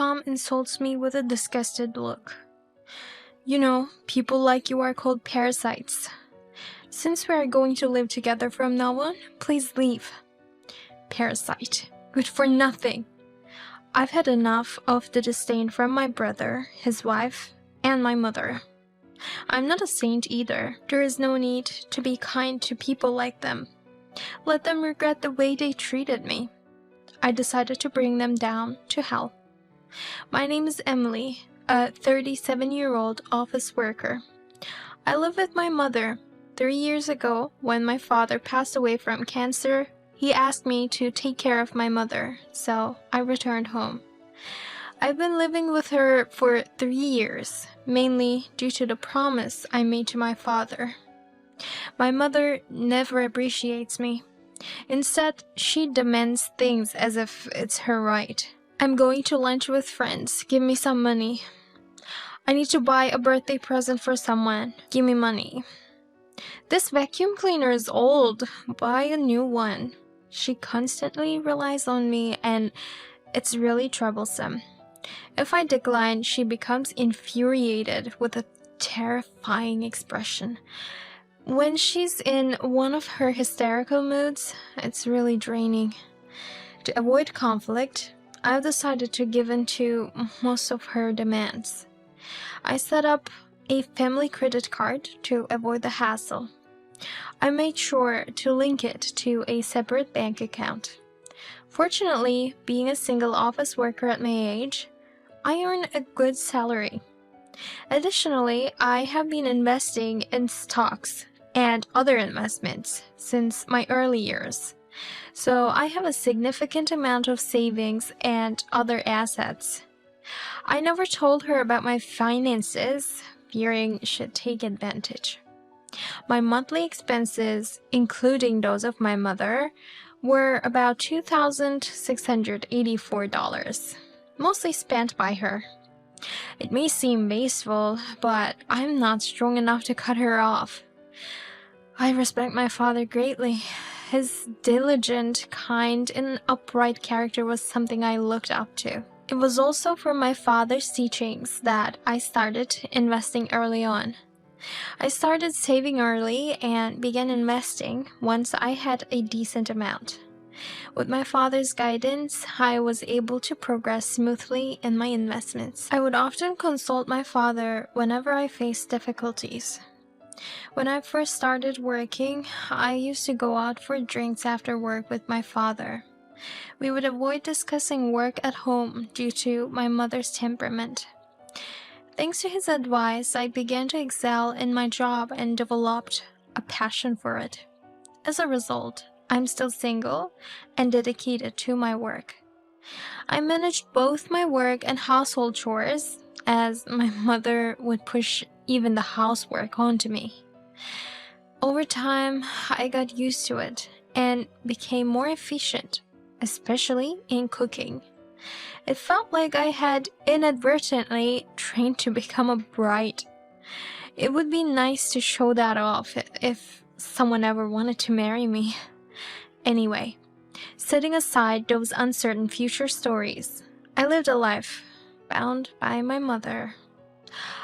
Tom insults me with a disgusted look. You know, people like you are called parasites. Since we are going to live together from now on, please leave. Parasite. Good for nothing. I've had enough of the disdain from my brother, his wife, and my mother. I'm not a saint either. There is no need to be kind to people like them. Let them regret the way they treated me. I decided to bring them down to hell. My name is Emily, a 37-year-old office worker. I live with my mother. 3 years ago, when my father passed away from cancer, he asked me to take care of my mother, so I returned home. I've been living with her for 3 years, mainly due to the promise I made to my father. My mother never appreciates me. Instead, she demands things as if it's her right. I'm going to lunch with friends. Give me some money. I need to buy a birthday present for someone. Give me money. This vacuum cleaner is old. Buy a new one. She constantly relies on me, and it's really troublesome. If I decline, she becomes infuriated with a terrifying expression. When she's in one of her hysterical moods, it's really draining. To avoid conflict, I've decided to give in to most of her demands. I set up a family credit card to avoid the hassle. I made sure to link it to a separate bank account. Fortunately, being a single office worker at my age, I earn a good salary. Additionally, I have been investing in stocks and other investments since my early years. So I have a significant amount of savings and other assets. I never told her about my finances, fearing she'd take advantage. My monthly expenses, including those of my mother, were about $2,684, mostly spent by her. It may seem wasteful, but I'm not strong enough to cut her off. I respect my father greatly. His diligent, kind, and upright character was something I looked up to. It was also from my father's teachings that I started investing early on. I started saving early and began investing once I had a decent amount. With my father's guidance, I was able to progress smoothly in my investments. I would often consult my father whenever I faced difficulties. When I first started working, I used to go out for drinks after work with my father. We would avoid discussing work at home due to my mother's temperament. Thanks to his advice, I began to excel in my job and developed a passion for it. As a result, I'm still single and dedicated to my work. I managed both my work and household chores, as my mother would push even the housework onto me. Over time, I got used to it and became more efficient, especially in cooking. It felt like I had inadvertently trained to become a bride. It would be nice to show that off if someone ever wanted to marry me. Anyway, setting aside those uncertain future stories, I lived a life bound by my mother.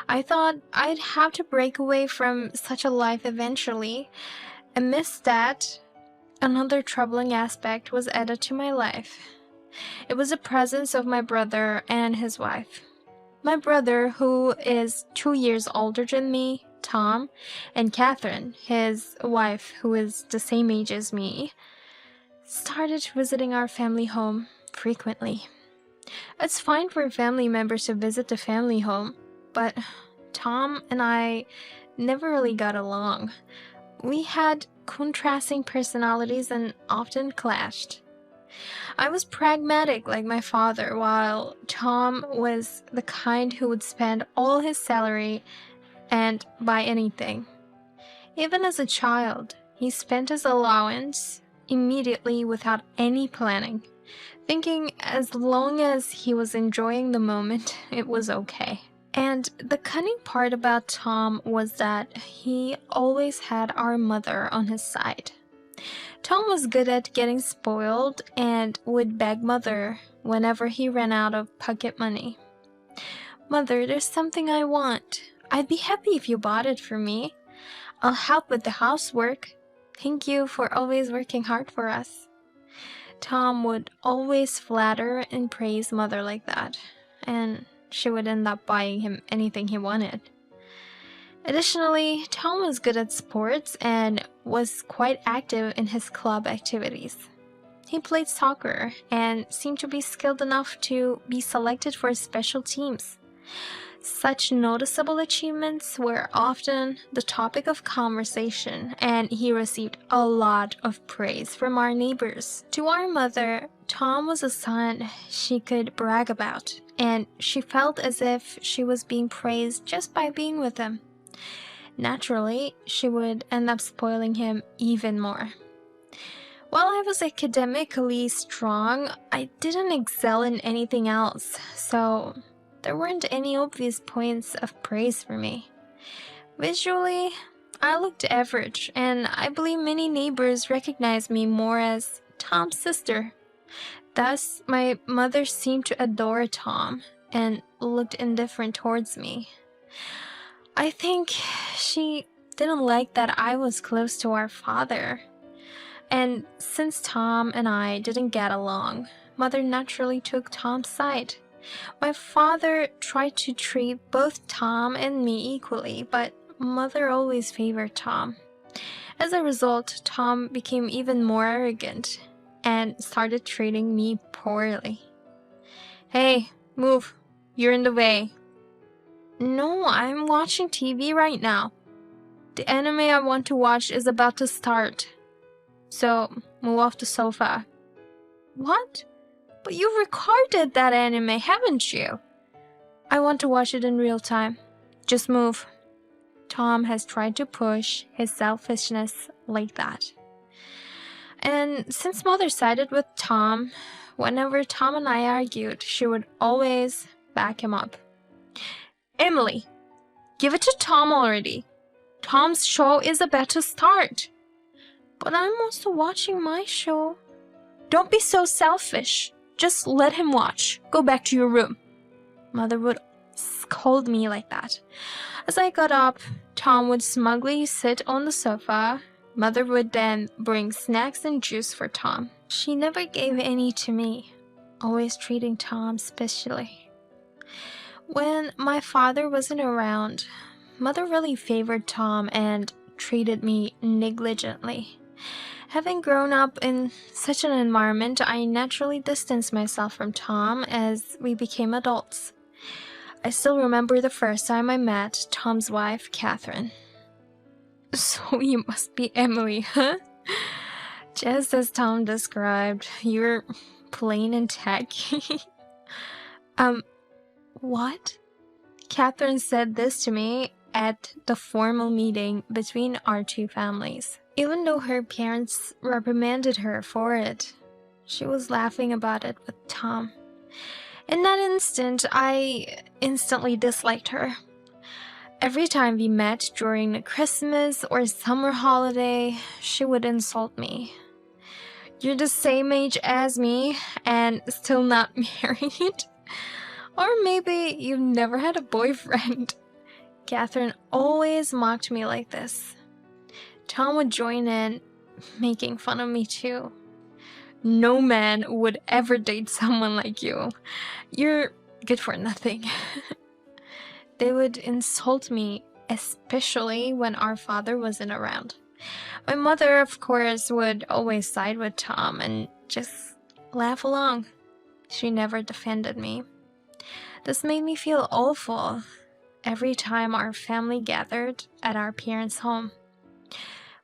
I thought I'd have to break away from such a life eventually. Amidst that, another troubling aspect was added to my life. It was the presence of my brother and his wife. My brother, who is 2 years older than me, Tom, and Catherine, his wife, who is the same age as me, started visiting our family home frequently. It's fine for family members to visit the family home, but Tom and I never really got along. We had contrasting personalities and often clashed. I was pragmatic like my father, while Tom was the kind who would spend all his salary and buy anything. Even as a child, he spent his allowance immediately without any planning, thinking as long as he was enjoying the moment, it was okay. And the cunning part about Tom was that he always had our mother on his side. Tom was good at getting spoiled and would beg Mother whenever he ran out of pocket money. "Mother, there's something I want. I'd be happy if you bought it for me. I'll help with the housework. Thank you for always working hard for us." Tom would always flatter and praise Mother like that, and she would end up buying him anything he wanted. Additionally, Tom was good at sports and was quite active in his club activities. He played soccer and seemed to be skilled enough to be selected for special teams. Such noticeable achievements were often the topic of conversation, and he received a lot of praise from our neighbors. To our mother, Tom was a son she could brag about, and she felt as if she was being praised just by being with him. Naturally, she would end up spoiling him even more. While I was academically strong, I didn't excel in anything else, so there weren't any obvious points of praise for me. Visually, I looked average, and I believe many neighbors recognized me more as Tom's sister. Thus, my mother seemed to adore Tom and looked indifferent towards me. I think she didn't like that I was close to our father. And since Tom and I didn't get along, Mother naturally took Tom's side. My father tried to treat both Tom and me equally, but Mother always favored Tom. As a result, Tom became even more arrogant and started treating me poorly. "Hey, move. You're in the way." "No, I'm watching TV right now. The anime I want to watch is about to start. So, move off the sofa." "What? But you've recorded that anime, haven't you?" "I want to watch it in real time. Just move." Tom has tried to push his selfishness like that. And since Mother sided with Tom, whenever Tom and I argued, she would always back him up. "Emily, give it to Tom already. Tom's show is about to start." "But I'm also watching my show." "Don't be so selfish. Just let him watch. Go back to your room." Mother would scold me like that. As I got up, Tom would smugly sit on the sofa. Mother would then bring snacks and juice for Tom. She never gave any to me, always treating Tom specially. When my father wasn't around, Mother really favored Tom and treated me negligently. Having grown up in such an environment, I naturally distanced myself from Tom as we became adults. I still remember the first time I met Tom's wife, Catherine. "So you must be Emily, huh?" "Just as Tom described, you're plain and tacky." What? Catherine said this to me at the formal meeting between our two families. Even though her parents reprimanded her for it, she was laughing about it with Tom. In that instant, I instantly disliked her. Every time we met during a Christmas or summer holiday, she would insult me. "You're the same age as me and still not married? Or maybe you've never had a boyfriend." Catherine always mocked me like this. Tom would join in, making fun of me too. "No man would ever date someone like you. You're good for nothing." They would insult me, especially when our father wasn't around. My mother, of course, would always side with Tom and just laugh along. She never defended me. This made me feel awful every time our family gathered at our parents' home.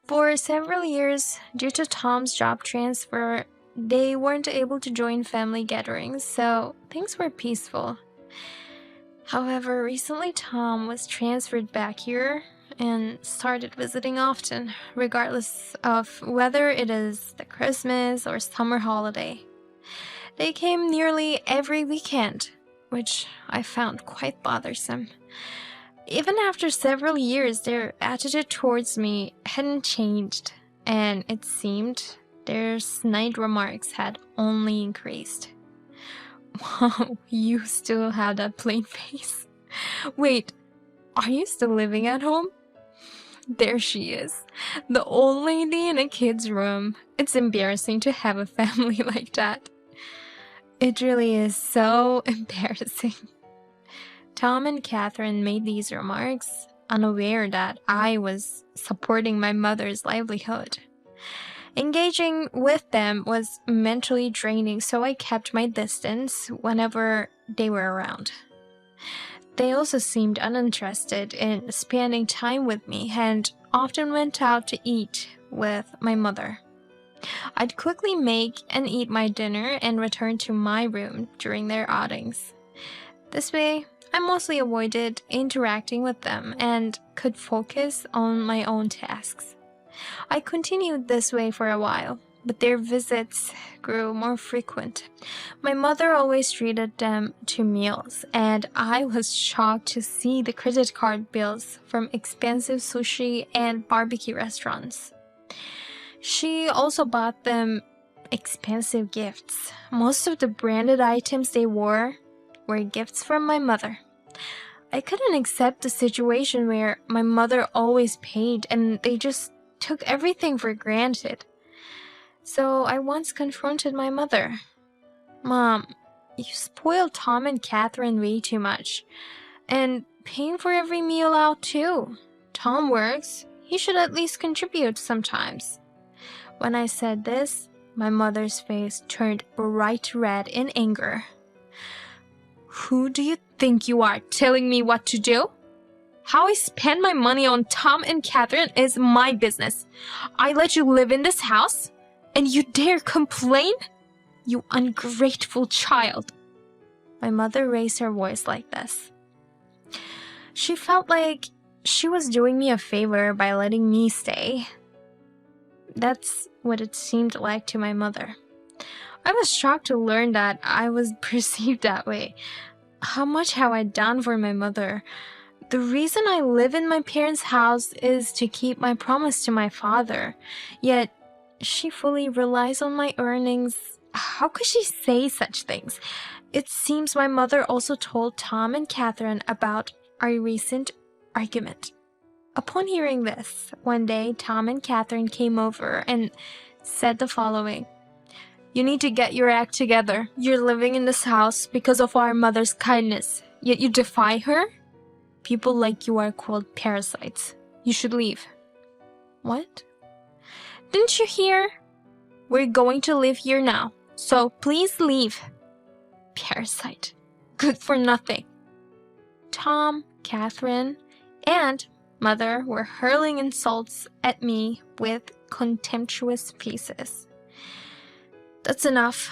For several years, due to Tom's job transfer, they weren't able to join family gatherings, so things were peaceful. However, recently Tom was transferred back here and started visiting often, regardless of whether it is the Christmas or summer holiday. They came nearly every weekend, which I found quite bothersome. Even after several years, their attitude towards me hadn't changed, and it seemed their snide remarks had only increased. Wow, you still have that plain face. Wait, are you still living at home? There she is, the old lady in a kid's room. It's embarrassing to have a family like that. It really is so embarrassing. Tom and Catherine made these remarks, unaware that I was supporting my mother's livelihood. Engaging with them was mentally draining, so I kept my distance whenever they were around. They also seemed uninterested in spending time with me and often went out to eat with my mother. I'd quickly make and eat my dinner and return to my room during their outings. This way, I mostly avoided interacting with them and could focus on my own tasks. I continued this way for a while, but their visits grew more frequent. My mother always treated them to meals, and I was shocked to see the credit card bills from expensive sushi and barbecue restaurants. She also bought them expensive gifts. Most of the branded items they wore were gifts from my mother. I couldn't accept the situation where my mother always paid and they just took everything for granted. So I once confronted my mother. Mom, you spoiled Tom and Catherine way too much. And paying for every meal out too. Tom works. He should at least contribute sometimes. When I said this, my mother's face turned bright red in anger. Who do you think you are, telling me what to do? How I spend my money on Tom and Catherine is my business. I let you live in this house, and you dare complain? You ungrateful child. My mother raised her voice like this. She felt like she was doing me a favor by letting me stay. That's what it seemed like to my mother. I was shocked to learn that I was perceived that way. How much have I done for my mother? The reason I live in my parents' house is to keep my promise to my father. Yet, she fully relies on my earnings. How could she say such things? It seems my mother also told Tom and Catherine about our recent argument. Upon hearing this, one day Tom and Catherine came over and said the following. You need to get your act together. You're living in this house because of our mother's kindness, yet you defy her? People like you are called parasites. You should leave. What? Didn't you hear? We're going to live here now, so please leave. Parasite. Good for nothing. Tom, Catherine, and mother were hurling insults at me with contemptuous faces. That's enough.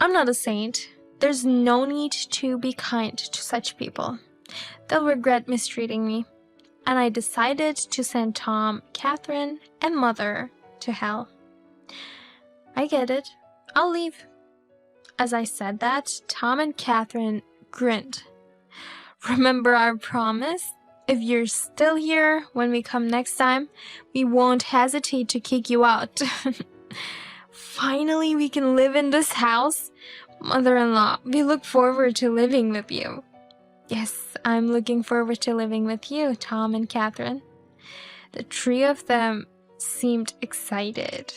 I'm not a saint. There's no need to be kind to such people. They'll regret mistreating me. And I decided to send Tom, Catherine, and mother to hell. I get it. I'll leave. As I said that, Tom and Catherine grinned. Remember our promise? If you're still here when we come next time, we won't hesitate to kick you out. Finally, we can live in this house. Mother-in-law, we look forward to living with you. Yes, I'm looking forward to living with you, Tom and Catherine. The three of them seemed excited.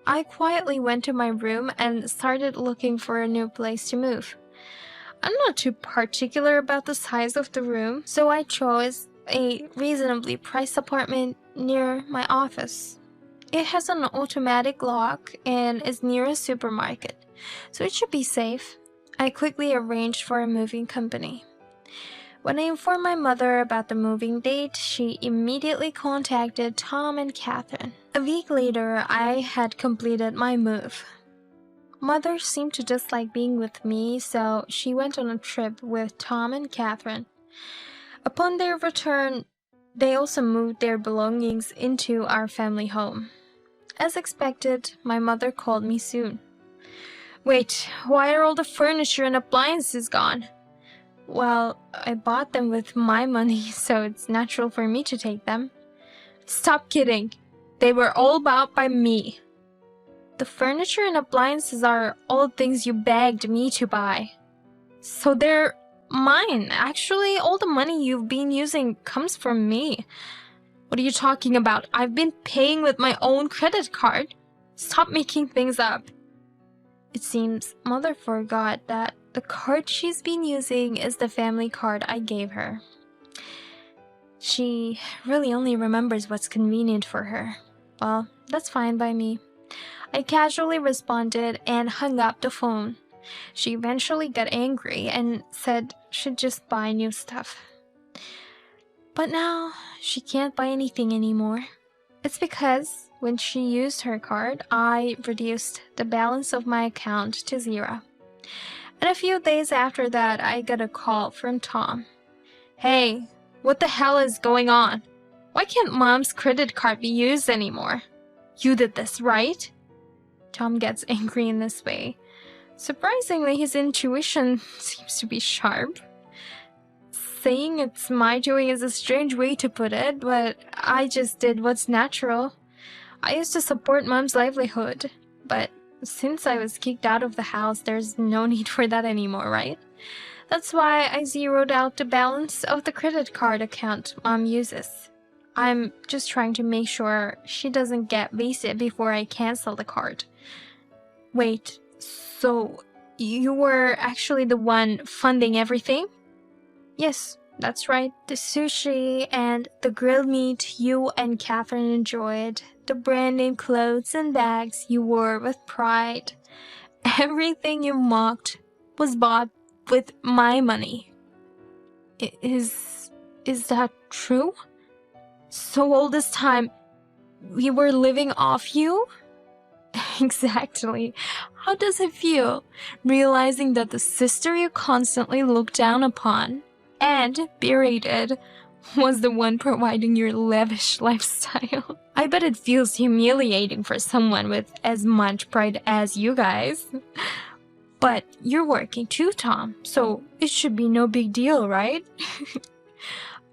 I quietly went to my room and started looking for a new place to move. I'm not too particular about the size of the room, so I chose a reasonably priced apartment near my office. It has an automatic lock and is near a supermarket, so it should be safe. I quickly arranged for a moving company. When I informed my mother about the moving date, she immediately contacted Tom and Catherine. A week later, I had completed my move. Mother seemed to dislike being with me, so she went on a trip with Tom and Catherine. Upon their return, they also moved their belongings into our family home. As expected, my mother called me soon. Wait, why are all the furniture and appliances gone? Well, I bought them with my money, so it's natural for me to take them. Stop kidding. They were all bought by me. The furniture and appliances are all things you begged me to buy. So they're mine. Actually, all the money you've been using comes from me. What are you talking about? I've been paying with my own credit card. Stop making things up. It seems Mother forgot that the card she's been using is the family card I gave her. She really only remembers what's convenient for her. Well, that's fine by me. I casually responded and hung up the phone. She eventually got angry and said she'd just buy new stuff. But now, she can't buy anything anymore. It's because when she used her card, I reduced the balance of my account to 0. And a few days after that, I got a call from Tom. Hey, what the hell is going on? Why can't Mom's credit card be used anymore? You did this, right? Tom gets angry in this way. Surprisingly, his intuition seems to be sharp. Saying it's my doing is a strange way to put it, but I just did what's natural. I used to support Mom's livelihood, but since I was kicked out of the house, there's no need for that anymore, right? That's why I zeroed out the balance of the credit card account Mom uses. I'm just trying to make sure she doesn't get wasted before I cancel the card. Wait, so you were actually the one funding everything? Yes, that's right. The sushi and the grilled meat you and Catherine enjoyed, the brand name clothes and bags you wore with pride. Everything you mocked was bought with my money. Is that true? So all this time, we were living off you? Exactly. How does it feel, realizing that the sister you constantly looked down upon and berated was the one providing your lavish lifestyle? I bet it feels humiliating for someone with as much pride as you guys. But you're working too, Tom, so it should be no big deal, right?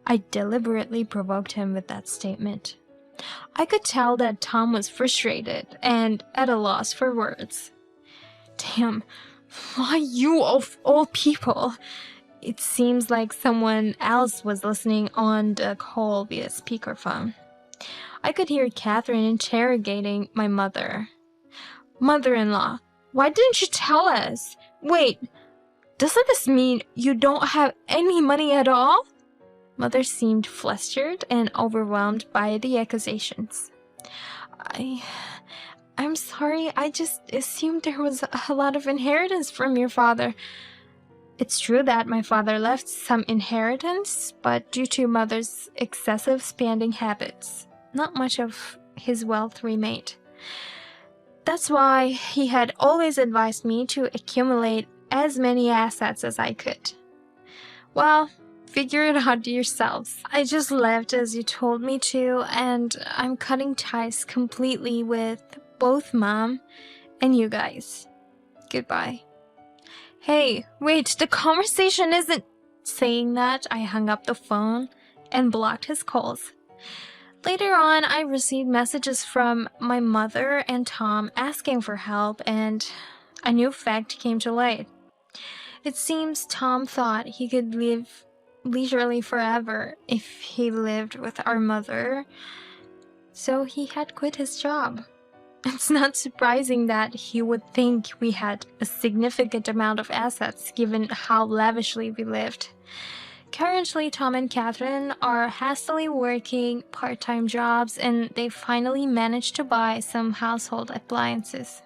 I deliberately provoked him with that statement. I could tell that Tom was frustrated and at a loss for words. Damn, why you of all people? It seems like someone else was listening on the call via speakerphone. I could hear Catherine interrogating my mother. Mother-in-law, why didn't you tell us? Wait, doesn't this mean you don't have any money at all? Mother seemed flustered and overwhelmed by the accusations. I'm sorry, I just assumed there was a lot of inheritance from your father. It's true that my father left some inheritance, but due to Mother's excessive spending habits, not much of his wealth remained. That's why he had always advised me to accumulate as many assets as I could. Well, figure it out yourselves. I just left as you told me to, and I'm cutting ties completely with both Mom and you guys. Goodbye. Hey, wait, the conversation isn't... Saying that, I hung up the phone and blocked his calls. Later on, I received messages from my mother and Tom asking for help, and a new fact came to light. It seems Tom thought he could live leisurely forever if he lived with our mother, so he had quit his job. It's not surprising that he would think we had a significant amount of assets given how lavishly we lived. Currently, Tom and Catherine are hastily working part-time jobs, and they finally managed to buy some household appliances.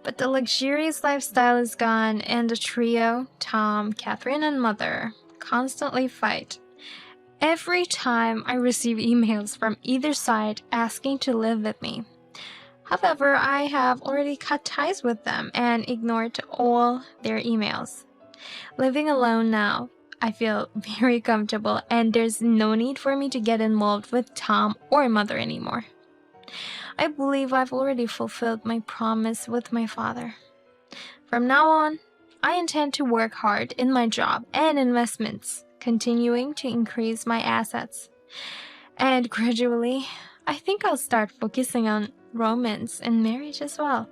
But the luxurious lifestyle is gone, and the trio, Tom, Catherine, and Mother, constantly fight. Every time I receive emails from either side asking to live with me. However, I have already cut ties with them and ignored all their emails. Living alone now, I feel very comfortable, and there's no need for me to get involved with Tom or Mother anymore. I believe I've already fulfilled my promise with my father. From now on, I intend to work hard in my job and investments, continuing to increase my assets. And gradually, I think I'll start focusing on romance and marriage as well.